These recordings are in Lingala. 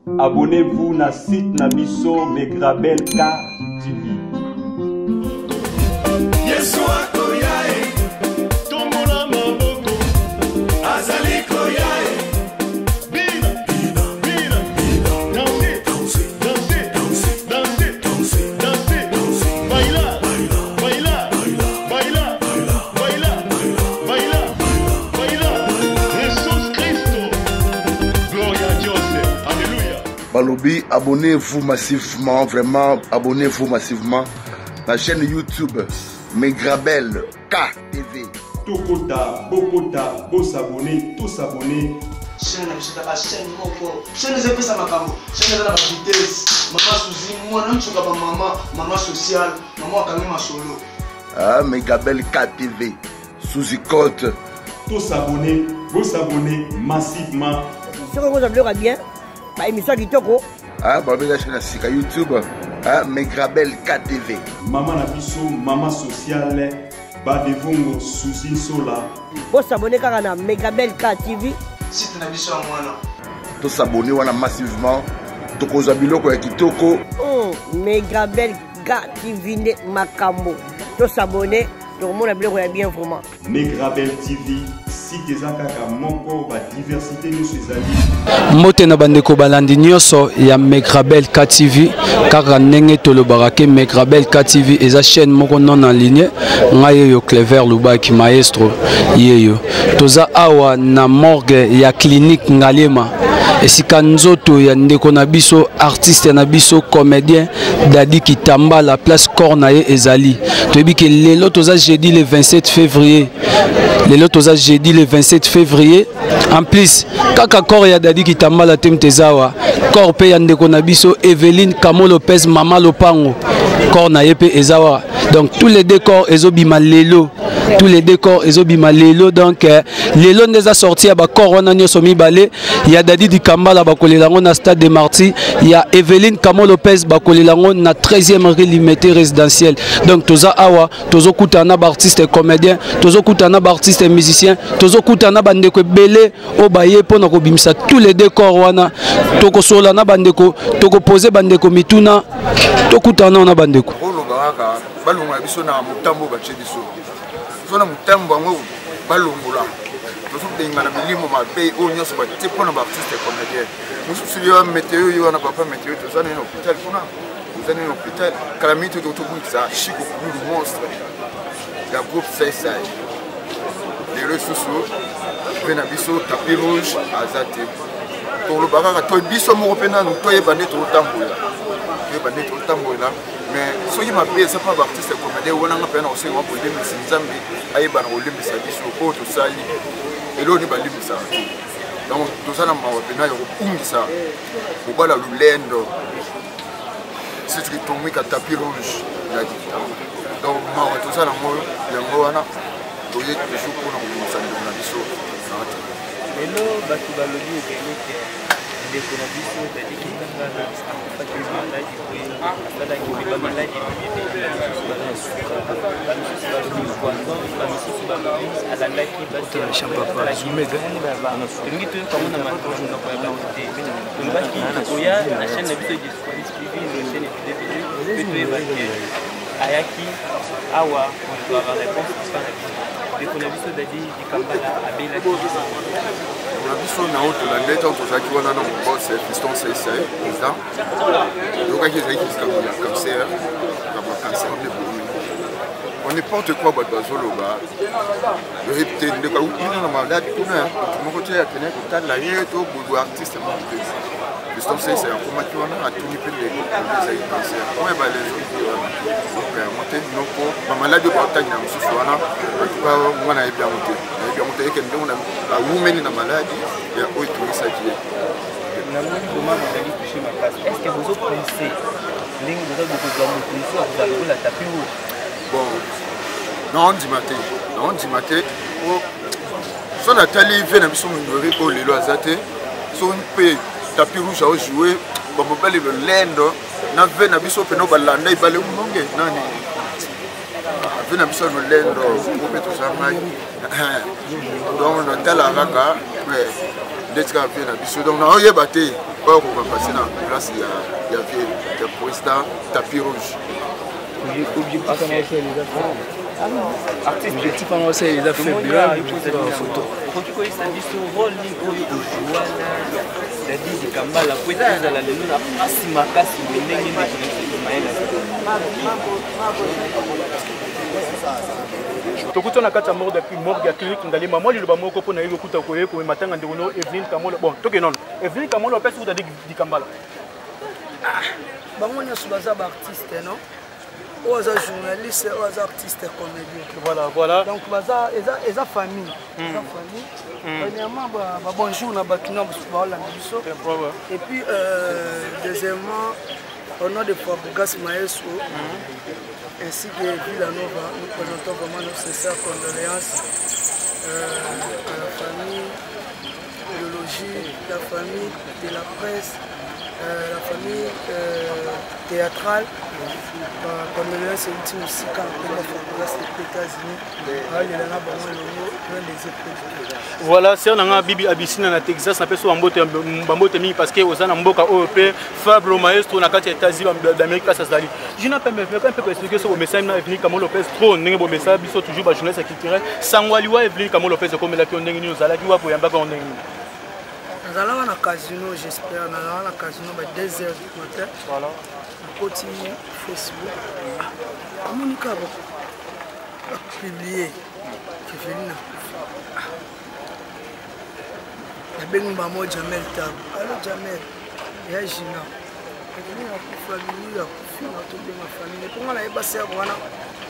Abonnez-vous na site Nabiso Megrabel K TV. Balobi, abonnez-vous massivement, vraiment, abonnez-vous massivement. La chaîne YouTube Megrabel KTV. Tokota, Bokota, Bos abonnés, tous abonnés. Chaîne moko. Chaîne les épées à ma cambo. Chaîne de la vitesse. Maman Suzy, moi non tu vas maman sociale, maman quand même solo. Ah, Megrabel KTV. Suzy Côte. Tous abonnés, Bos abonnés massivement. Si on vous a bien. Bah, émission Kitoko. Ah, bah, la chaîne à YouTube. Ah, Megrabel KTV. Maman Nabiso, maman sociale, Badevongo, Suzy Sola. Vous s'abonnez car on a Megrabel KTV. Site Nabiso à moi là. Tous s'abonner massivement. Toko Zabiloko et Kitoko. Megrabel KTV Makambo. Tous s'abonner. Tout le monde a bien vraiment. Megrabel TV. Site Zakaka Moko, ba diversité nous ses amis. Mote na bandeko balandi nyonso ya Megrabel KTV kaka ndenge tolobarake Megrabel KTV eza chaîne moko non en ligne ngai yo Clever Lubaki maestro yeyo toza awa na morgue ya clinique Ngalema esika nzoto ya ndeko na biso artiste na biso comédien Dadi Kitamba la place Cornaye ezali toyebi ke lelo toza jeudi le 27 février lelo toza jeudi le 27 février en plus kaka corps ya Dadi Kitamba la temtezawa corps pe ya ndeko na biso Evelyne Kamo Lopez Mama Lopango corps na ye pe ezawa donc tous les décors ezobima lelo tous les décors ezobima lelo donc lelo ndeza sorti ya ba corps wana nyoso mibale ya Dadi Kitamba la bakolelango na stade de Marty ya Evelyne Kamo Lopez bakolelango na 13e rue limité résidentielle donc toza awa tozokutana ba artiste comédien tozokutana ba artiste musicien tozokutana bandeko belé o baye pona ko bimisa tous les décors wana tokosola na bandeko tokoposer bandeko mituna tokutana na bandeko Olobaka balonga biso na mutambo bache biso sona mutambo ngo balongola tosudenga na milimo mabe o nyoso ba tipo na ba artiste comédien mususu yo météo yo na papa météo to sana no hôpital kuna zani no hôpital kalamito to kuitsa shiko kulu monstre ya groupe CSI les ressources vena biso tapis rouge azate pour le baraka to biso mo pena no toye bande to tambola mais soki mabe ça pas artiste comédien wona nga pena osenga ko lemisa nzambe ayeba na olemisa biso ko to sali elo ni balimisa donc tozana mawa pena yo kungisa obala lulendo c'est que tombe ka tapis rouge la donc mawa tozana mo yango wana toye toujours pour nous sandi na biso lelo batu balobi okenike ndeko na biso Dadi Kitamba na afaki maladi kwe afala kibiba maladi alandaki basitolingi toyo kamona matongo na koya baote tolobaki koya na chaîne na biso disponible no chaîne pe toyebaki ayaki awa moto aba réponse pa na biso ndeko na biso Dadi Kitamba abelaki na biso na auto la ndeta tozaki wana na boss fiston CSI président tokaki ezaki kisika cancer na ba cancer de poumon on n'importe quoi ba bazoloba le répéter ndeko ina na malade kuna moko te ya tene kotala ye to bobo artiste mo fiston CSI akoma ki wana atuni pe de ezaki cancer on ba les donc monter noko ba malade ba tanya mususu wana ba mwana ebia monter que nous avons une maladie et autre ça qui est. Est-ce que vous pensez bon, non, on dit maté. Son Nathalie vient à mission de pour les lois athées. Son pays tapis rouge à jouer. Bon, on va le lendo. Na vient à mission pour nous balanda et baler au monde. Non, vient à mission de lendo. On met tout ça. Donc on a tel araga. Mais d'être à vient à mission. Donc on a eu battu. on va passer dans la place, il y avait le président tapis rouge. Objectif en aussi les a fait bien photo. Quand tu connais ça dit son rôle ni oyo ojuana la dit kambala kweza la lelo na pasi makasi ndenge ndenge maela. Tokuta na kati ya mort depuis mort ya clinique ndali mama li loba moko pona yiko kuta ko yeko matanga ndekono Evelyn Kamolo bon toke non Evelyn Kamolo pesa kuta di kambala bango nyonso baza ba artiste non ou as journaliste ou as artiste comédien voilà donc baza eza famille premièrement bonjour na bakina basola biso et puis deuxièmement au nom de Fabregas Maestro ainsi que Villanova, nous présentons vraiment nos sincères condoléances à la famille, le logis, la famille de la presse, la famille théâtrale. Condoléances ultimes aussi quand on a fait les États-Unis. Voilà, c'est un bibi abissina na Texas, on appelle ça Bambote Mi parce que aux Anamboka OEP, Fablo Maestro, na kati États-Unis d'Amérique, ça se dit. Je n'ai pas expliqué sur le message na Evelyn Kamolo Lopez trop n'est pas message, ils sont toujours ba journaliste culturel. Sangwaliwa Evelyn Kamolo Lopez comme la qui on n'est ni aux ala qui va pour yamba on n'est. Nous allons à casino, j'espère, nous allons à casino à 2h du matin. Voilà. Côté Facebook. Monica a publié que Félina. Il y a bien un Jamel Tab. Alors Jamel, il y a Gina. Il y a une famille, il y a une famille. Pour moi, il y a passé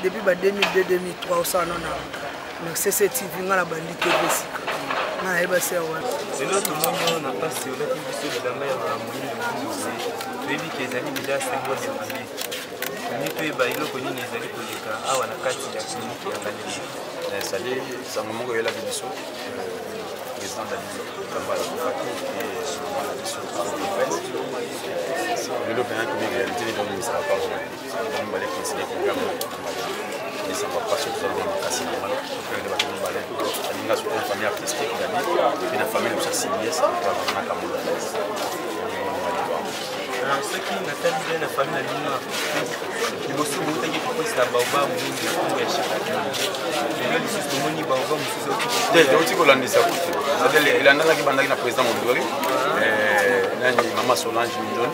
depuis 2002-2003 au salon. Donc c'est cette TV, il y a la bandit qui est c'est notre moment on a passé au latin du sol de la mer à moyen de musée. Baby qui est déjà symbole de famille. Ni tu es bailo connu les amis pour ah on a quatre qui a clinique à la salut ça me manque la vidéo président de Kambala et la mission par le presse le lopin qui est réalité dans le ministère par on va les considérer comme mais ça va pas sortir de la casse de mal pour le bâtiment balai la sur une famille artistique d'ami et la famille de sa CBS na Kamolo ce qui n'a pas bien la famille à l'Union il bosse au bout de ça baobab ou de ya chakata et là c'est ce moni baobab c'est donc tu colonne ça c'est il en a qui bandaki na président Mondori nani mama Solange Mindon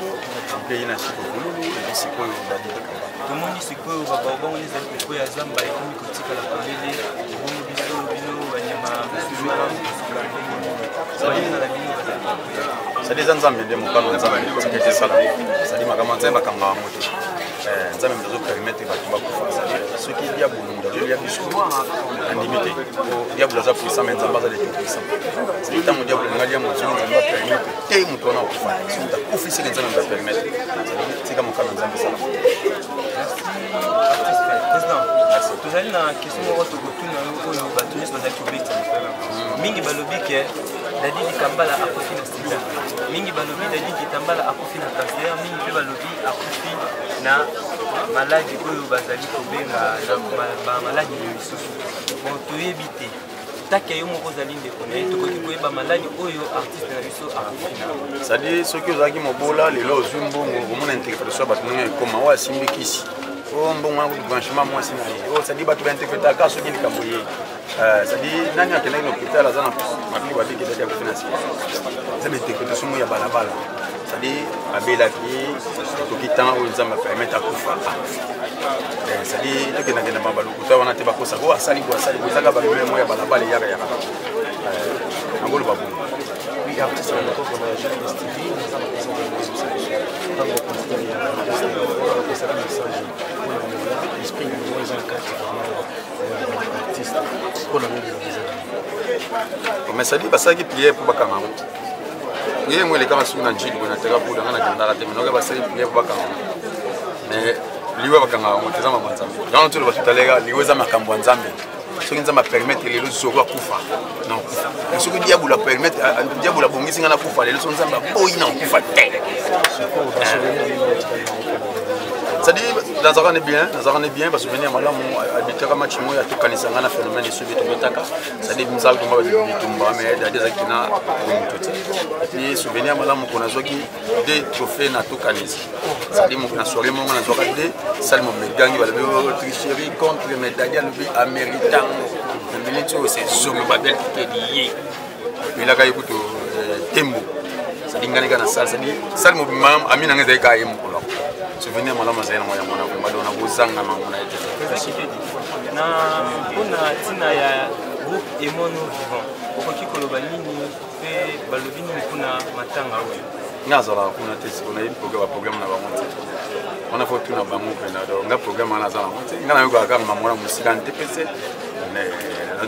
pays na chiko et c'est quoi tout le monde dit que baobab on les a pour ya zamba et comme critique la famille bon biso bino banyama ça des nzambe de mokano nzambe tikete sala ça dit makama nzambe kanga moto nzambe mbezo permettre ba kufa ça ce qui dia bulunda dia biso limité diable za puissant mais nzambe za tout puissant c'est tant diable ngali ya moto nzambe ba permettre te moto na kufa si ta kufa si nzambe ba permettre c'est comme mokano nzambe sala président tous allez na question mo to kutuna oyo batunis na kubeti mingi balobi ke dadi di kambala akufi na sida mingi balobi dadi di kambala akufi na cancer mingi pe balobi akufi na maladie oyo bazali kobenga na maladie misusu bon toyebi te take yo moko zali ndeko na ye tokoki koyeba maladie oyo artiste na biso akufi na c'est-à-dire soki ozalaki mobola lelo ozwi mbongo omona interprétation ya bato ndenge ekoma oyo asimbikisi o mbongo wana branchement mwasi na ye o c'est-à-dire bato bainterprétaka soki likambo ye c'est-à-dire nani akendaki na hôpital aza na mabili babiki dadi akufi na sika eza bainterprétation ya balabala c'est-à-dire abelaki toki ntango oyo nzambe apermete akufa c'est-à-dire tokendakenda balokuta wana te bakosa o asali bo ezaka bamemo ya balabala eyaka yaka nangoloba bongo artiste na l'époque on a jamais estimé nous avons besoin de réseaux sociaux quand on considère il y a un message pour l'esprit de moins en quatre artiste pour la même mais ça dit parce que prier pour bakanga prier moi les gars sont dans jil on a terra pour dans la gandala te mais ba sali prier pour bakanga mais liwa bakanga on teza mabanza dans tout le tout à l'heure liwa za makambo nzambe soki nzambe permettre lelo zoko akufa na okufa soki diable permettre diable bongisi ngana kufa lelo so nzambe boyi na okufa te C'est-à-dire, Nazara est bien, parce que venir là, habiter à Machimo, il y a tout un phénomène de suivi de Metaka. C'est-à-dire, nous avons mais il y a des acteurs et puis, souvenir, madame, on a des trophées dans tout Canis. C'est-à-dire, on a soirée, on a soirée des salles, on a gagné la tricherie contre les médailles américains. C'est Zombie Babel qui est lié. Puis là, il y a Tembo. C'est-à-dire, il y a une salle, c'est-à-dire, salle, je suis un peu souvenir moi là moi zena moya mona kwa madona bozanga na mona ete na kuna tina ya groupe Emono Vivant okoki koloba nini pe balobi nini kuna matanga oyo ngazala kuna tesi kuna ile programme na bango on a fait tout na bango pena do nga programme na zala monte ngana yoka kama mamona musika ntepese mais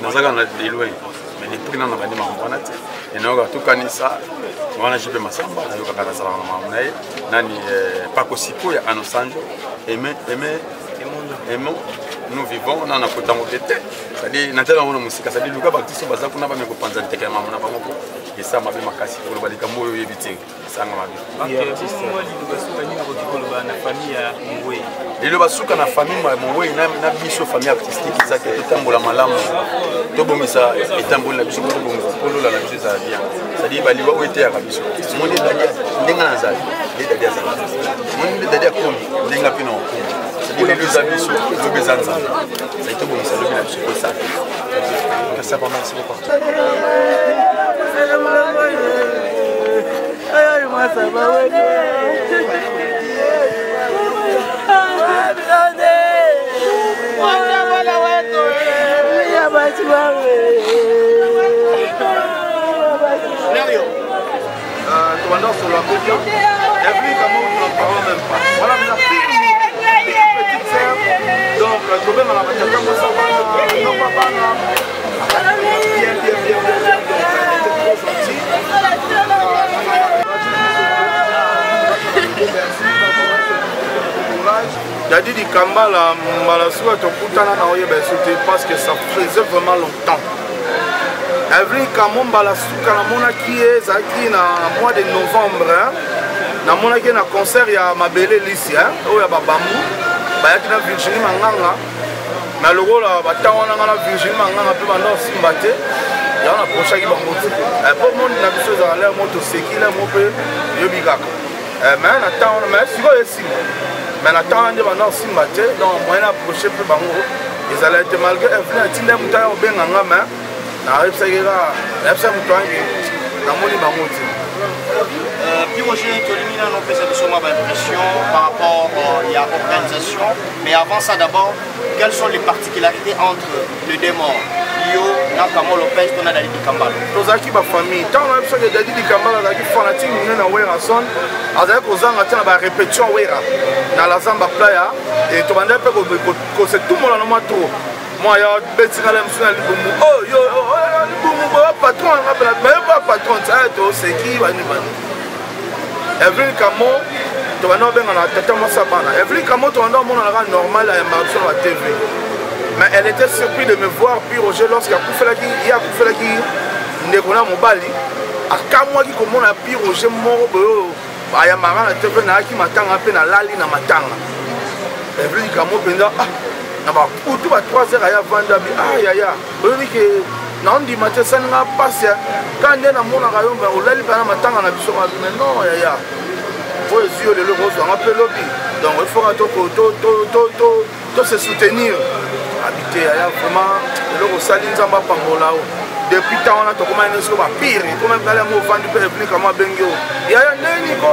nazaka na loin mais les prix na bandi mamona te enoka tukanisa wana jipe masamba na yoka kana zala na mamona nani Paco Sipo ya Anosanjo nous vivons on a pourtant été c'est-à-dire natala on musique c'est-à-dire luka baptiste baza kuna ba meko panza nteka mama na bango et ça mabe makasi ko balika moyo yebiti sanga mabe na famille ya Moué lelo basuka na famille ya Moué na biso famille artistique ezaki totambola malamu to bomisa etambola na biso ko bomisa la biso za bien c'est-à-dire bali ba oete ya biso moni dadia ndenga na zali dadia za moni dadia ko ndenga pino c'est-à-dire les amis sont les ça a été bon ça le bien c'est ça ça va merci beaucoup commandant sur la côte, il y a plus comment on n'en parle même pas. Voilà, nous avons petite sœur, donc quand même on a fait un peu ça, non pas il a dit du Kamba la Malasua Tokutana parce que ça faisait vraiment longtemps. Every Kamomba la Soukana Monaki est na mois de novembre. Na Monaki na concert ya Mabele Lissi, où ya Babamu, Bayaki na Virginie Manganga. Na logo la Batawana na Virginie Manganga pe bando Simbate. Ya na prochain qui bangoti. Pour monde na biso za l'air moto seki la mo pe yobigaka. Mais na temps mais siko yesi. Mais na temps de bando Simbate donc moyen approcher pe bango. Ils allaient être malgré un tinde mutaya obenganga mais puis Roger, Tolimina nous fait cette impression par rapport à l'organisation. Mais avant ça d'abord, quelles sont les particularités entre le démon Yo, Nakamo Lopez, on a Dadi Kambala. Nous avons ma famille. Tant on a besoin de Dadi Kambala, on a dit fanatique, nous avons un son. On a dit qu'on a répétition dans la Zamba Playa. Et tout le monde a c'est tout le monde en a trop. Moi, il y a un petit peu de oh, yo, patron, pas patron, c'est qui va nous battre. Evelyn Kamo, tu vas nous bien dans la tête de Sabana. Evelyn Kamo, tu vas nous bien normal à la TV. Mais elle était surprise de me voir, puis Roger, lorsqu'il a coupé la guille, il a coupé la guille, Negona Mobali, à Kamwa qui commence à pire Roger mort, il y a marrant la TV, qui m'attend un peu dans la ligne, m'attend. Evelyn Kamo, pour tout à 3 heures, il y a Vandabi, aïe aïe aïe, que non, dit matin, ça n'a pas passé. Quand il y a mon rayon, on l'a dit, on a vu sur ma vie, mais non, aïe aïe. Il faut essayer de le rose, on appelle lobby. Donc il faut se soutenir. Habiter, il y a vraiment le Rosaline Zamba Pambola. Depuis tant on a commencé à faire pire. Comme même dans les mots vendus, il y a un Bengo. Il y a un Nico,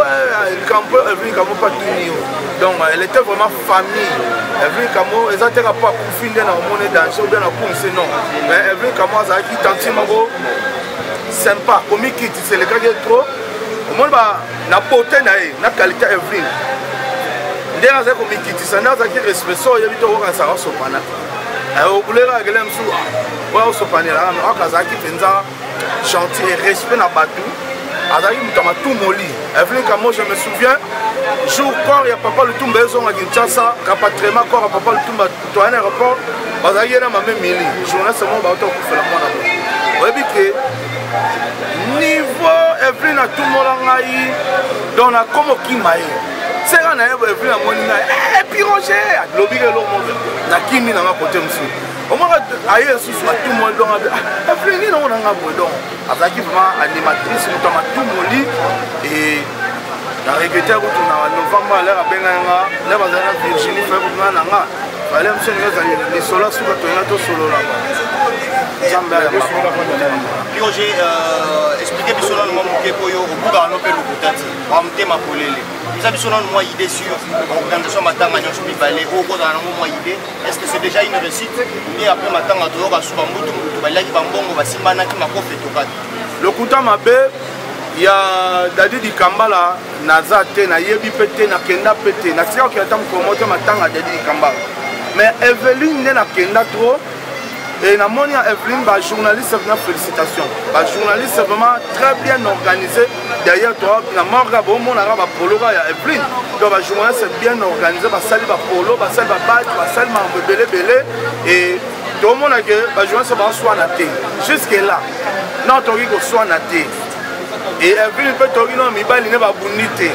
il campe, il campe pas tout. Donc elle était vraiment famille. Evelyn Kamo, ils n'ont pas pu finir dans le monde danger ou bien dans le conseil, non. Mais Evelyn Kamo, ça a été tantimago sympa. Comme il quitte, c'est le gars qui est trop. Au monde, na beauté, na qualité Evelyn. Dès que comme il quitte, ça n'a pas de respect, il y a eu des gens qui sont sopana. Au bout de la gueule, il y a des sopana. Il y a gentil et respect na batou. Azaki mutama tout moli. Evelyn Kamo, je me souviens, jour corps, il y a papa le tout maison à Kinshasa, rapatriement corps à papa le tout à un aéroport, Bazaki est dans ma même mili. Journée seulement, bah, autant pour faire la moine. Vous voyez que niveau Evelyn a tout le monde dans la comme qui maille. C'est un Evelyn à mon et puis Roger lobby ke lo mo na kimi na côté msu au moins aye sous tout monde donc Evelyne non nga bodon azaki vraiment animatrice muto matu moli et la répété ko na novembre la benga la bazana Virginie fait pour nga nga fallait monsieur nga les sola sous to nga to solo la Roger expliquez biso na mo ke koyo obuka no pe lokutati wa mtema polele ça biso na moi idée sur organisation matanga nyonso mibale oko za na moi idée est-ce que c'est déjà une réussite et après matanga to ka suba mutu balaki bambongo basimbana ki makofe tokati lokuta mabe ya Dadi di Kambala naza te na yebi pete na kenda pete na tia ko tam ko moto matanga Dadi di Kambala mais Evelyne ne na kenda trop. Et na monia Evelyne, bah journaliste, félicitations. Bah journaliste vraiment très bien organisé. Derrière toi, na marga bon mon arabe polo ya Evelyne. Donc bah journaliste bien organisé, bah sali bah polo, bah sali bah badge, bah sali bah belé belé. Et tout le monde a que bah journaliste va soit naté. Jusque là, non toi qui soit naté. Et Evelyne peut toi non mi bali ne va bonité.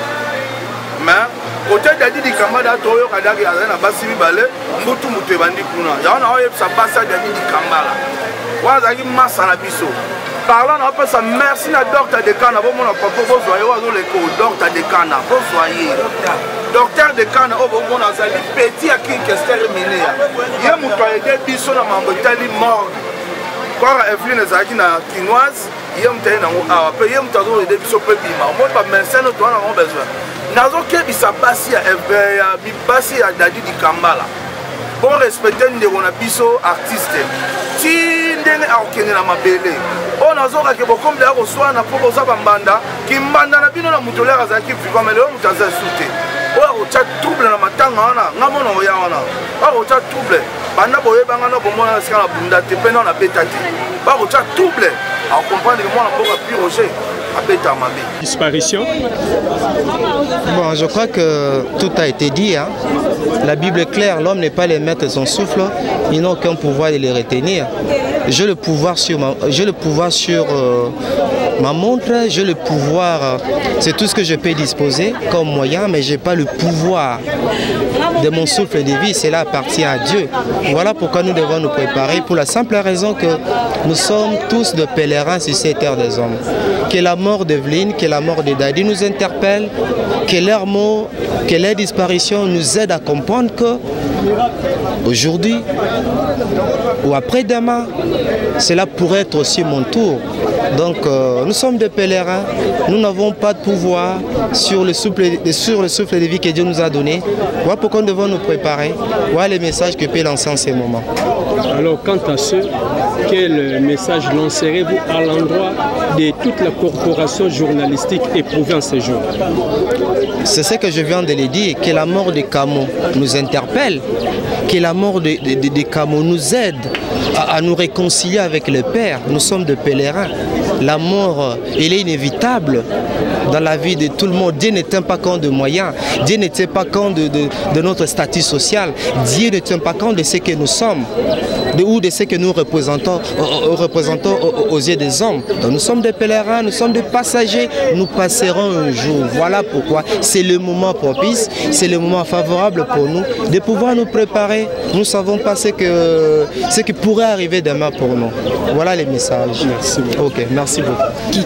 Mais côté Dadi di Kambala toyo kadaki azana basi bibale mutu mutu bandi kuna ya na oye sa basa Dadi di Kambala wazaki masa na biso parlant na pas merci na docteur de Kana bo mona papa bo zoyo wazo le ko docteur de Kana bo zoyer docteur de Kana o bo mona zali petit a ki kestere menea ye mutu aide biso na mambo tali mort kwa Evelyne zaki na kinoise ye mutane na awa pe ye mutazo aide biso pe bima mo ba médecin to na mo besoin nazo kebisa basi ya basi ya Dadi di Kambala bon respecter ndeko na biso artiste ti ndenge akokende na mabele o nazo ka ke bokombe ya koswana po koza bambanda kimbanda na bino na mutolera azaki vivant mais le mutaza sute o akotia trouble na matanga wana nga mona oya wana akotia trouble banda boyebanga na bomona sika na bunda te pe na beta te bakotia trouble akokomprendre que mwana mboka Pi Roger Disparition. Bon, je crois que tout a été dit. Hein. La Bible est claire, l'homme n'est pas les maîtres de son souffle, il n'a aucun pouvoir de les retenir. J'ai le pouvoir sur ma montre, j'ai le pouvoir, c'est tout ce que je peux disposer comme moyen, mais je n'ai pas le pouvoir de mon souffle de vie, cela appartient à Dieu. Voilà pourquoi nous devons nous préparer, pour la simple raison que nous sommes tous de pèlerins sur cette terre des hommes. Que la mort d'Evelyne, que la mort de Dadi nous interpelle, que leurs mots, que leur disparition nous aide à comprendre que aujourd'hui ou après-demain, cela pourrait être aussi mon tour. Donc nous sommes des pèlerins, nous n'avons pas de pouvoir sur le souffle de vie que Dieu nous a donné. Voilà pourquoi nous devons nous préparer. Voilà les messages que peut lancer en ces moments. Alors quant à ce, quel message lancerez-vous à l'endroit de toute la corporation journalistique éprouvée en ces jours? C'est ce que je viens de le dire, que la mort de Camo nous interpelle, que la mort de Camo nous aide à nous réconcilier avec le Père. Nous sommes des pèlerins. La mort, elle est inévitable dans la vie de tout le monde. Dieu ne tient pas compte de moyens. Dieu ne tient pas compte de notre statut social. Dieu ne tient pas compte de ce que nous sommes ou de ce que nous représentons aux yeux des hommes. Donc nous sommes des pèlerins, nous sommes des passagers. Nous passerons un jour. Voilà pourquoi c'est le moment propice, c'est le moment favorable pour nous de pouvoir nous préparer. Nous ne savons pas ce qui pourrait arriver demain pour nous. Voilà les messages. Merci beaucoup. Ok, merci beaucoup.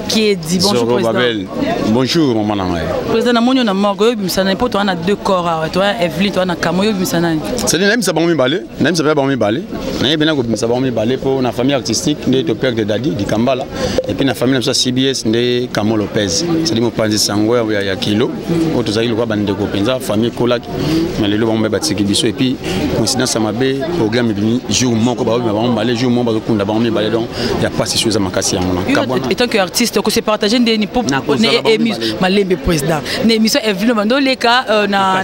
Qui est dit bonjour président. Babel. Bonjour maman. Président na monyo na morgo bimsana po to na deux corps toi Evelyne toi na Kamoyo bimsana. C'est même ça bon mi balé, même ça bon mi balé. Na yebena ko bimsa bon mi balé pour na famille artistique de père de Dadi di Kambala et puis na famille ça CBS de Kamo Lopez. C'est mo panzi sangwa ya kilo. O to zaki lo ba ndeko penza famille Kolak. Mais le bon me batiki biso et puis coïncidence ça mabe programme bi jour moko ba bon balé jour moko ba ko kunda bon mi balé donc il y a pas ces choses à makasi ya mona. Et tant que artiste ko se partager des ni pop malembe président l'émission Evelyne Mando les cas na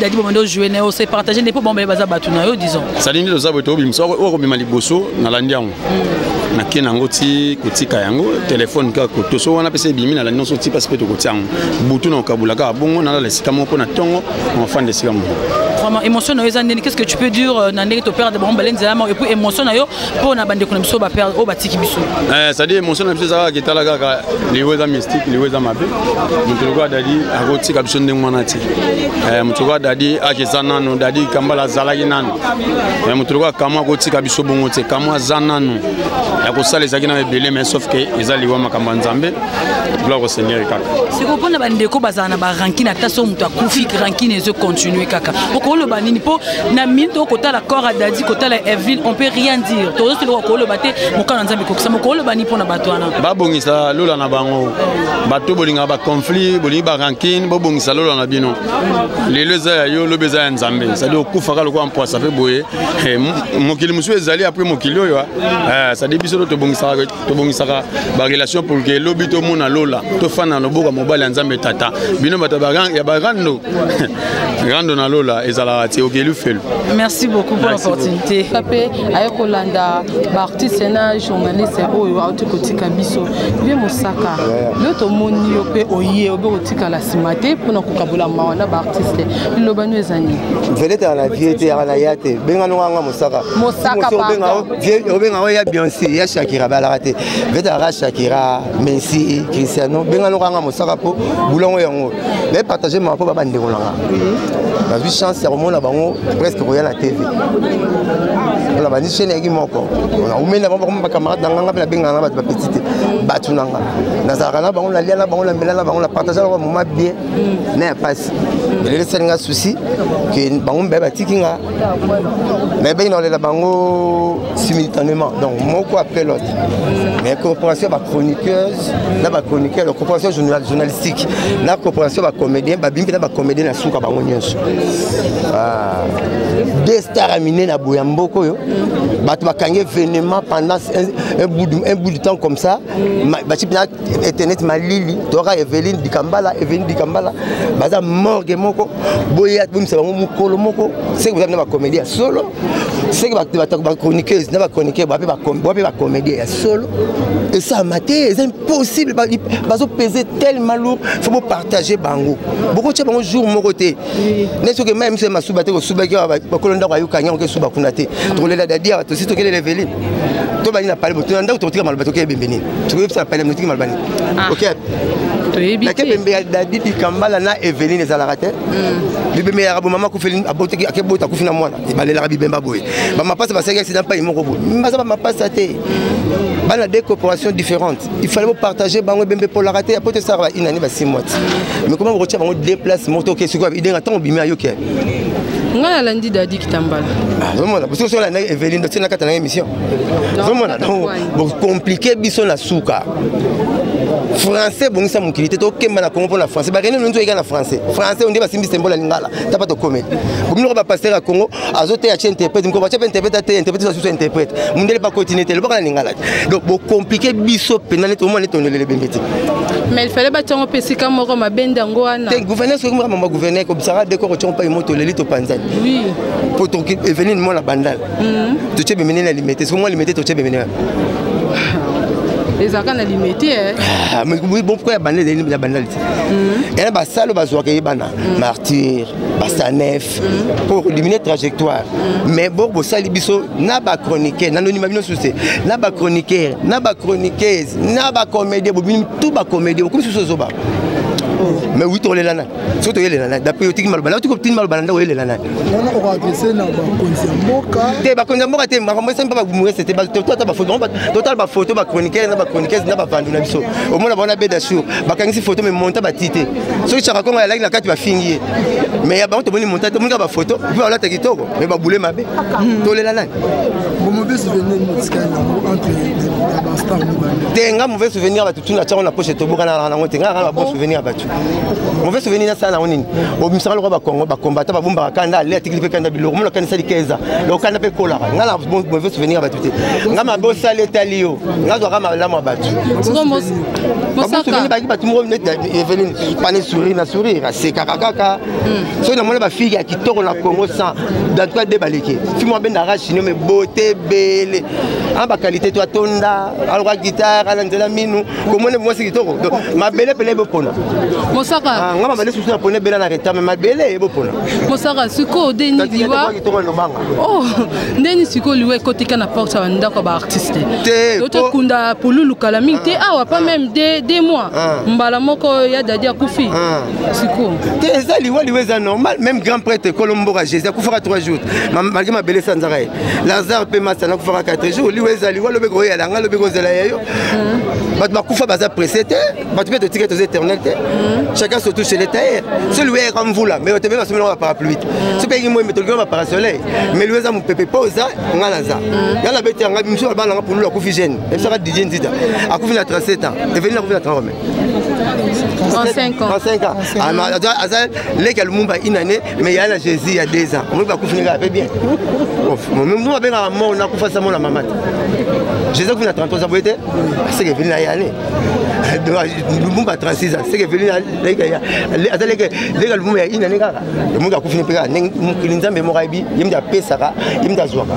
Dadi Mando jouer ne se partager des pop bon baza batuna yo disons ça dit nous ça boto bimso o ko bimali bosso na landiango nakie nango ti kotika yango téléphone kaka koto so wana pesa ebimi na la nyonso ti pasi mpe tokotia yango butu na okabula kaka bongo nalala esika moko mpo na ntongo enfande esika moko. Vraiment émotion na yo eza ndeni, qu'est-ce que tu peux dire na ndenge toperde bango balenza yama et puis émotion na yo mpo na bandeko na biso baperde oyo batiki biso? C'est-à-dire émotion na biso eza kaka ketala kaka liwo eza mystique liwo eza mabe moto lokola dadi akotika biso ndenge wana ti moto lokola dadi akeza nano dadi kambala azalaki nano moto lokola kamwa akotika biso bongo te kamwa aza nano ya kosala ezalaki na ebele mais sauf que eza liwa makambo ya nzambe gloire au Seigneur kaka. Siko mpona bandeko bazala na barankine ata so moto akufi rankine ezo continue kaka okoloba nini mpo na minute okotala corps dadi kotala Evelyne on peut rien dire tozosoloka okoloba te mokano nzambe kokisa mokoloba nini mpona bato wana babongisa lola na bango bato bolinga baconflit bolingi barankine bobongisa lola na bino lelo eza ya yo lobe eza ya nzambe c'est-à-dire okufaka lokola mpoasa mpe boye mokili mosusu ezali apres mokili oyo c'est-à-dire biso tobongisaka barelation pour ke lobi tomona lola tofanda na loboko ya mobali ya nzambe tata bino bato ya barando rando na lola ezalaka te okeli felu. Merci beaucoup pour l'opportunité. Kapé aye kolanda ba artiste na journaliste oyo auti kotika biso bien mosaka yo to moni yo pe oye obe kotika la simate pona kokabula mawana ba artiste lobano ezani vedete na viete na yate benga no nganga mosaka benga ya Beyoncé ya Shakira balaka te vedete ra Shakira Messi Cristiano benga no nganga mosaka po bulongo yango mais partager ma po ba ndeko langa la vie chance c'est vraiment la bango presque royal la TV la bani chaîne yaki moko on umena bango ba camarade nganga pe la benga nganga ba petite batu nanga nazaka na bango la lia na bango la mbela na bango la partager le moment bien mais passe les senga souci que bango mbeba tikinga mais ben dans la bango simultanément donc moko après l'autre mais coopération ba chroniqueuse na ba chroniqueur la coopération journalistique la coopération ba comédien ba bimbi na ba comédien na suka bango nyonso des stars aminés na boyamboko yo bato bakangi événement pendant un bout de temps comme ça bati na internet malili tora Evelyne Dikambala baza morgue moko boya bimisa bango mukolo moko c'est que vous avez na ba comédien solo c'est que ba chroniqueuse na ba chroniqueur ba comédien solo et ça maté c'est impossible bazo peser tellement lourd faut partager bango beaucoup de bango jour moko te n'est-ce que même c'est ma soubate ko soubaki ba kolonda ko yukanya ko suba kunate to lela dadia to sito kele Evelyne to bani na pale boto nda to tika malbato ke bembeni to ko pala mutiki malbani OK to yebi ke bembe dadi Dikambala na Evelyne ezalaka te bibembe ya rabo mama ko feli aboteki akebota ko fina mwana ibalela bibemba boye ba mapasa ba sega accident pa imoko bo mbaza ba mapasa te bana des coopérations différentes il fallait partager bango bembe pour la rater après ça va une année ba 6 mois mais comment retirer bango déplacement to ke siko idénga tant bimi ayoke ngana landi dadi Kitambala vraiment parce que sur la Evelyne de na kata na émission vraiment donc compliqué biso na suka français bon ça mon kilité to kemba na Congo pour la français ba rene nzo ega na français on dit ba simbi symbole la lingala ta pas to commettre bon nous ba passer à Congo azote ya interprète ko ba interprète sur interprète mundele pas continuer le ba lingala donc bon compliqué biso penane to mo ne tonele le bembeti mais il fallait ba tongo pesika moko mabenda ngwana te gouverneur so ko mama gouverneur ko bisara décor ko tongo pa moto leli to panzani oui pour to Evelyne mo la bandale to tchebe menena limité so mo limité to tchebe menena les arcanes limité mais bon pourquoi bandale la bandale et là ba salo ba zo ke bana martyr basanef pour éliminer trajectoire mais bon bo sali biso na ba chroniqueur na anonyme bino souci na ba chroniqueur na ba chroniqueuse na ba comédien bo tout ba comédien ko souci zoba mais oui to lelana so to lelana d'après otiki malbana to ko tin malbana ndo lelana on va adresser na ba konzamboka te ba konzamboka te makambo semba ba gumuwe c'était ba total ba photo ba chroniqueur na ba chroniqueuse na ba vandu na biso au moins bona beda sur ba kangisi photo mais monta ba tité so chaka kongo ya like na kati ba fingi mais ya ba to boni monta to munga ba photo puis on la te kitoko mais ba boule mabe to lelana bon mauvais souvenir entre ba star ni ba te nga mauvais souvenir ba tutuna cha on a poche to boka na ngo te nga ba bon souvenir ba tu mauvais souvenir ça na onini obimisa le roi Congo ba combattant ba bomba kanda le atikili pe kanda biloko mona kanisa likeza le kanda pe kola ngala mauvais souvenir ba tuté ngama bosa le talio ngazo kama la mo batu mosaka ba ki batu mo net Evelyne pané sourire na sourire c'est kaka so na mona ba fille qui toro na Congo sans dans toi débaleke fi mo ben arrache mais beauté belle en ba qualité toi tonda alwa guitare ala nzela minu komone moi c'est toro ma belle pele bopona mosaka ngama bale susu na pone bela na retame ma belle e bopona mosaka siko deni diwa oh deni siko liwe kotika na porte wa ndako ba artiste to kunda pululu kala mingi te awa pas même des mois mbala moko ya dadi akufi siko te ça liwe za normal même grand prêtre Colombo Jésus akufaka 3 jours malgré ma belle sanzara Lazare pe masana kufaka 4 jours liwe za liwe lobe ko ya langa lobe ko zela yayo bat bakufa baza pressé te bat pe de ticket aux éternels te chacun se touche les tailles celui est comme vous là mais tu peux pas se mettre parapluie ce pays moi mettre le parasoleil mais lui ça mon pépé posa ngala za yala beti anga miso ba nga pour lui akufi jeune et ça va DJ Nzita akufi na 37 ans et venir akufi na 30 ans en 5 ans 5 ans azal legal mumba une année mais il y a la Jésus il y a 2 ans on va akufi nga bien même nous avec la mort na kufa ça mon la maman Jésus akufi na 33 ans boete c'est que venir y aller mumba 36 ans c'est que venir azal legal mumba une année kaka mumba akufi peka nza mémoire bi yimda pesaka yimda zwaka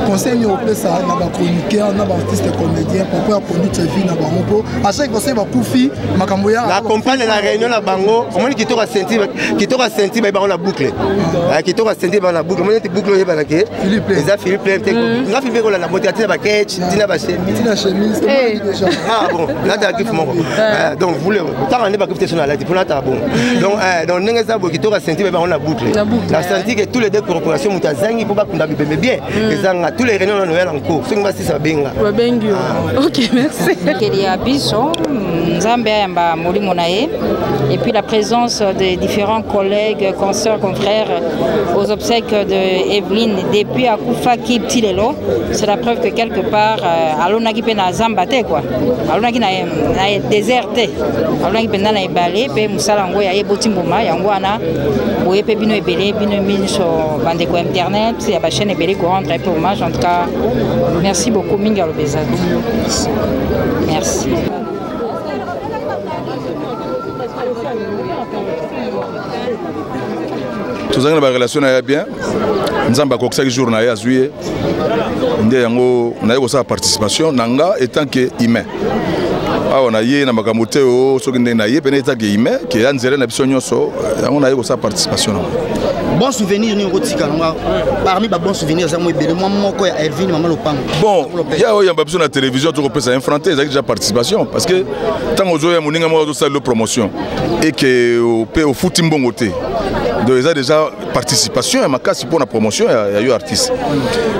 conseil au pesa na ba chroniqueur na ba artiste comédien pourquoi conduire sa vie na bango à chaque conseil ba kufi makambo ya la compagne na réunion na bango omoni kitoka senti ba bango na boucle kitoka senti ba na boucle omoni ti boucle ye ba ke Philippe na Philippe ko la moitié ba ketch tina ba chemise déjà bon là ta kif moko donc vous le tant on ba kif sur la pour na ta bon donc nenga za bo kitoka senti ba bango na boucle la senti que tous les deux corporations mutazangi pour ba kunda bibé bien ezanga tous les réunions na Noël en cours singa si ça benga OK merci Kelia Biso Nzambe yamba molimo nae et puis la présence de différents collègues, consoeurs, confrères aux obsèques de Evelyne depuis akufa ki ptilelo, c'est la preuve que quelque part alonaki pe na zambate quoi. Alonaki na déserté. Alonaki pe na ebale pe musala ngo ya ebotimboma yango ana boye pe bino ebele bino minso bande ko internet, ya ba chaîne ebele ko rendre pour hommage en tout cas. Merci beaucoup Minga Lobezat. Merci. Tous en relation bien. Nous avons un jour à juillet. Nous avons sa participation nanga étant que humain. On a eu na makamote o so kende na ye pene étant que humain qui a nzela na biso nyonso on a eu sa participation. Bon souvenir ni rotika parmi ba bons souvenirs za mo ebele moi moko ya Elvin maman Lopango. Bon, il y a besoin de la télévision to repesa infranté ça déjà participation parce que tant aux oya moninga mo ça le promotion et que au foot mbongote. Donc il y a déjà participation et ma casse pour la promotion il y a eu artiste.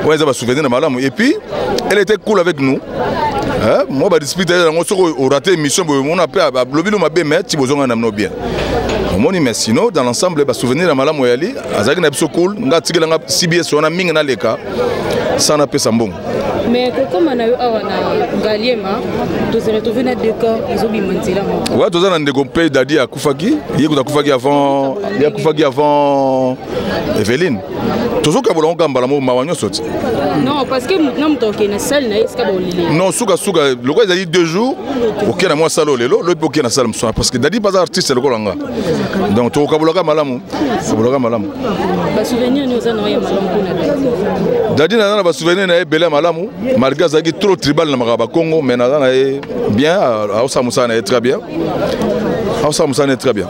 Ouais ça va souvenir de madame et puis elle était cool avec nous. Moi ba discuter on raté émission on a pas lobilo mabe mais ti bozonga na bien. Mais sinon, dans l'ensemble, les souvenirs de Madame Moyali, Azak Nabso cool, nga tigela nga CBS on a mingi na leka, ça n'a pas sambon. Mais comme on a eu à Galiema, tu se retrouves dans le décor, ils ont bien menti là. Ouais, tu as un décompé d'Adi à Koufaki, il y a Koufaki avant Evelyne. Toujours que vous l'avez gambé, mawanyo soti. Non, parce que nous sommes dans la salle, non, souga, le gars il a dit 2 jours, ok, na moi salo lelo, le ok na salle parce que Dadi pas artiste le golanga. Donc tu as kabulaga malamu, kabulaga malamu. Ba souvenir nous en envoyé malamu pour Dadi na ba souvenir na belé malamu, malgré ça qui trop tribal na Makaba Congo, mais na bien, à Osamusa na très bien. À Osamusa na très bien.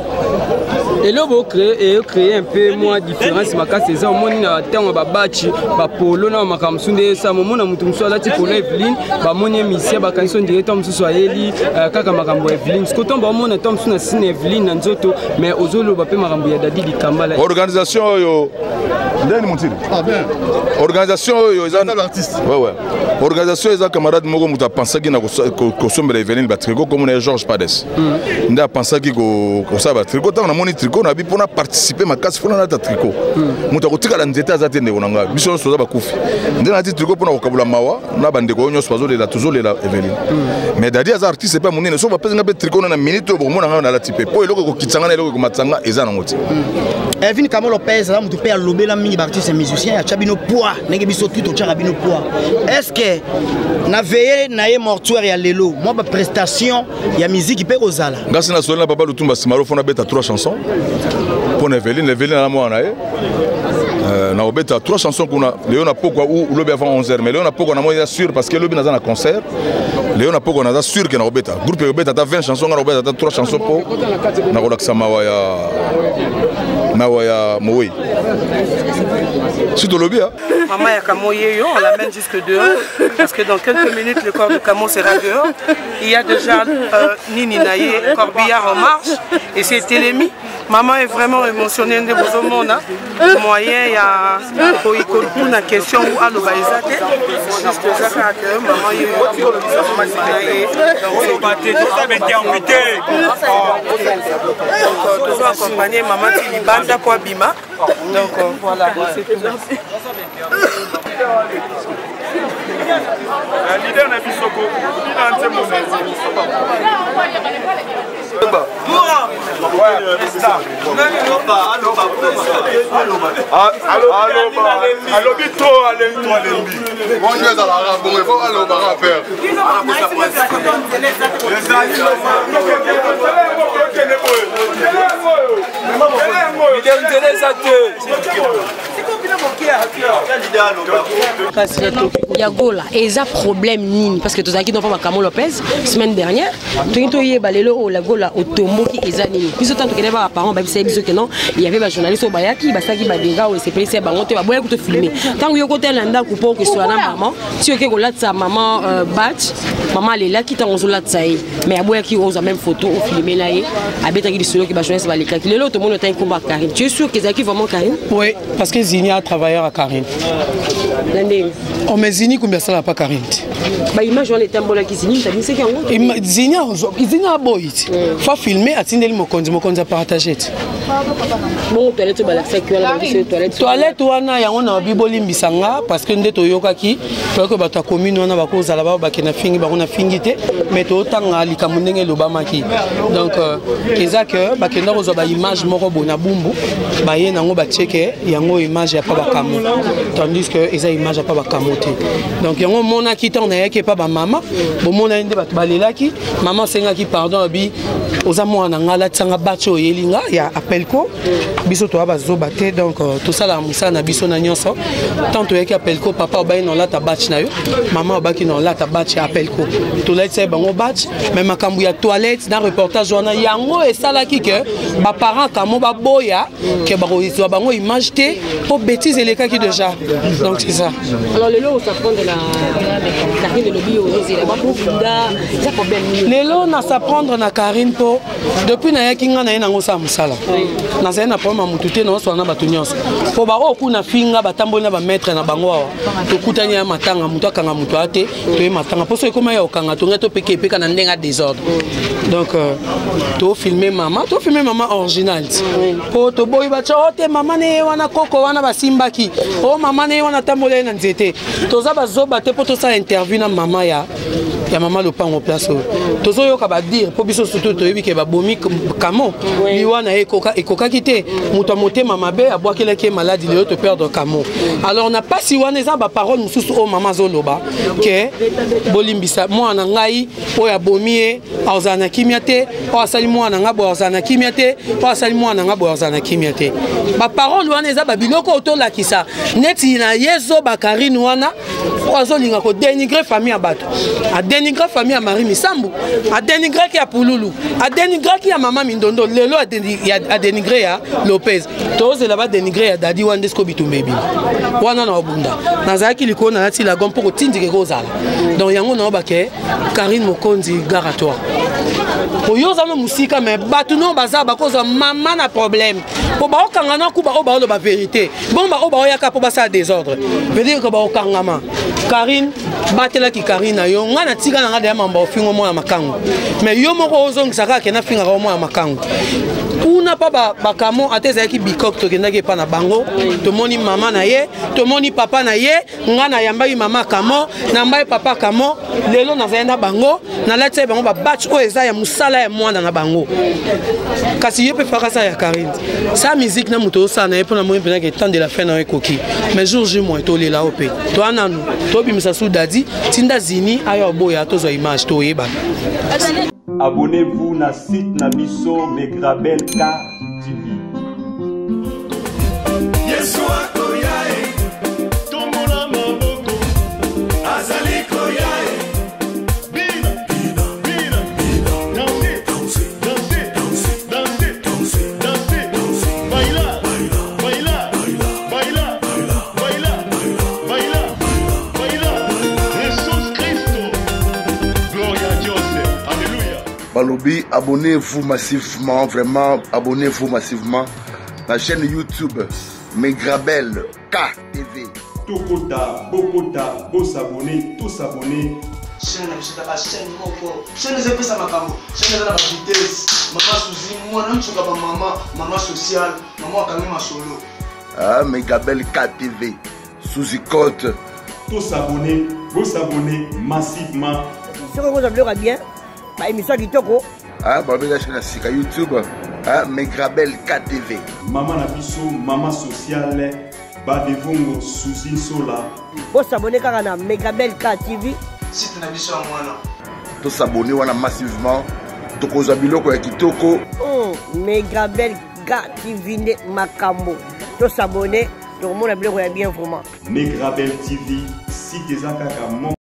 Et là, vous créez un peu moins de différence. C'est ça, on a un batch, un polo, un makamsunde, ça, on a un mutumso, là, pour Evelyne, on a un mission, on a un directeur, on a un kaka makambo Evelyne. Ce qu'on a un Evelyne, mais aux autres, on a un Dadi di Kambala. Organisation, ndeni montiri Ah bien. Organisation l'artiste. Ouais. Organisation eza camarade moko muta pensaki na ko sombela Eveline Batriko comme on Georges Pades. Nda pensaki ko ça Batriko tant na moni tricot na bi pona participer makasi pona na ta tricot. Muta ko tika la nzete azate ndeko nanga. Biso so za bakufi. Ndena ti tricot pona ko kabula mawa na bandeko nyos pazo de la toujours les Eveline. Mais dadi az artiste c'est pas monene so ba pezinga be tricot na minute bo mona na la type. Po eloko ko kitsanga na eloko ko matsanga eza na ngoti. Evin Kamo Lopez là mutu pe ya lobela mingi artiste musicien ya chabino poids nenge biso tout au charabino poids. Est-ce que na veillé na ye mortuaire ya lelo moi ba prestation ya musique pe kozala ngasi na solena papa Lutumba Simaro fona beta 3 chansons pour Eveline na moi na ye na obeta 3 chansons kuna Léon a poko ou lobi avant 11h mais Léon a poko na moi sûr parce que lobi na za concert Léon a poko na za sûr que na obeta groupe obeta ta 20 chansons na obeta ta 3 chansons pour na kolaksa mawa ya Moui. C'est tout le bien. Maman et Kamo Yeyo, on l'amène jusque dehors parce que dans quelques minutes le corps de Kamo sera dehors. Il y a déjà Nini Naye, Corbillard en marche et c'est Télémi. Maman est vraiment émotionnée de vos monde. Moyen, il y a une question où à l'Obaïsate. Juste ça que maman Yeyo, donc toujours accompagné maman Tilibanda pour Bima. Donc voilà, c'est tout. La leader n'a pas Soko, il a un peu mon Yagola, et ça problème nini parce que tous qui n'ont pas Kamo Lopez semaine dernière, tout y est balelo la gola au tombeau qui est nini. Puis autant que les parents bah c'est que non, il y avait des journalistes au Bayaki, bah ça qui va déjà ou c'est PC bah on te va boire pour te filmer. Tant que yo côté landa coupo que soit la maman, si OK ko là sa maman batch, maman elle est là qui t'a on là tsaï, mais aboya qui ose même photo ou filmer là et abeta qui solo qui va joindre va les calculer là tout le monde est un combat Karine. Tu es sûr que Zaki vraiment Karine? Oui, parce que Zinia travailleur à Karine. On met Zini combien ça n'a pas Karine. Bah image on est un bon qui Zini, t'as dit c'est quand Zinia boy. Faut filmer atteindre le mokonzi à partager. Bon toilette ba la sécurité toilette wana yango na biboli mbisanga parce que ndeto yokaki pour que bato commune wana ba kozala ba kena fingi ba na fingité mais to tanga likamu ndenge lobamaki donc eza que ba kenda kozwa ba image moko bona bumbu ba ye nango ba cheke yango image ya pa ba kamu tandis que eza image ya pa ba kamote donc yango mona ki ton na yeke pa ba mama bo mona inde bato balelaki maman senga ki pardon bi oza mwana ngala tsanga bacho yelinga ya appelko biso to ba zo baté donc tout ça la musa na biso na nyonso tant to yeke appelko papa obayi non la ta batch na yo maman obaki non la ta batch appelko to la tse bango batch même makambu ya toilette dans reportage wana yango et ça là ki que ba parents kamo ba boya que ba ko bango image té pour bêtise les cas qui déjà donc c'est ça alors le lot ça prend de la Karine de lobby au là ba pour funda ça problème lelo na sa prendre na Karine po depuis na yakinga na ina ngosa musala na za na problème mututé na so na batu nyonso po ba oku na finga batamboli na ba maître na bango awa to kutanya ya matanga mutu akanga mutu ate to e matanga po so ekoma ya okanga to ngeto peke peka na ndenga désordre donc to filmer maman original po to boy ba chote maman ne wana koko wana basimbaki o maman ne wana tamboli na nzete to za bazoba te po to sa interview na maman ya maman le pango place to zo yo ka ba dire po biso surtout to yebi ke ba bomi Kamo liwana ekoka kité muto motema mabe abwakela ke maladie le to perdre Kamo alors on n'a pas si wana za ba parole mususu o maman zoloba ke bolimbisa mwana ngai o ya bomie azana kimiate o asali mwana ngabo azana kimiate o asali mwana ngabo azana kimiate ba parole wana za ba biloko to la kisa neti na yezo ba Karine wana po azolinga ko dénigrer famille ya bato a dénigrer famille ya Marie Misambu a dénigrer ki ya Pululu a dénigrer ki ya Mama Mindondo lelo a dénigrer ya Lopez tozela ba dénigrer ya Dadi Wandesko Bitumbebi wana na obunda nazaki liko na lati la gompo ko tindike ko zala donc yango na obake Karine Mokonzi gare à toi oyoza mo musika mais bato no baza bakoza mama na problème po ba okangana ku ba oba lo ba vérité bon ba oba oyaka po ba sa désordre veut dire que ba okangama Karine batela ki Karine na yo ngana tika na ngada ya mamba ofingo mo ya makango mais yo moko ozongisa ka kena finga mo ya makango kuna pa bakamo ateza ki bikok to kendaki pa na bango to moni mama na ye to moni papa na ye ngana yambai mama kamo na mbai papa kamo lelo na zaenda bango na letse bango ba batch o eza ya musala ya mwana na bango kasi yepe fakasa ya Karine sa musique na muto sa na yepo na mo mpena ke temps de la fin na ekoki mais jour J mo to lela opé to ananu to bimisa su Dadi tinda zini ayo boya to zo image to yeba. Abonnez-vous na site na biso Megrabel K TV. Yesu akoyae tomona maboko azali koyae bina bina bina bina danser danser danser danser danser danser baila baila baila baila baila baila Jesus Cristo gloria a Dios alléluia. Balobi, abonnez-vous massivement, vraiment, abonnez-vous massivement. La chaîne YouTube Megrabel KTV. Tokota, Bokota, Bos abonnés, tous abonnés. Chaîne Moko, chaîne de Pesa Makambo, chaîne de la vitesse, maman Suzy, moi non, tu vas maman sociale, maman Kamima Solo. Ah, Megrabel KTV, Suzy Côte. Tous abonnés, Bos abonnés massivement. Si vous avez bien, bah, émission Kitoko. Ah, bah, la chaîne Sika YouTube, ah, Megrabel KTV. Maman Nabiso, maman sociale, Badevongo, Suzy Sola. Vous abonnez car on a Megrabel KTV. Site Nabiso à moi. Tous abonnés, on a massivement. Toko Zabiloko et Kitoko. Megrabel KTV Makambo. Tous abonnés, tout le monde a bien vraiment. Megrabel TV, site des Akaka.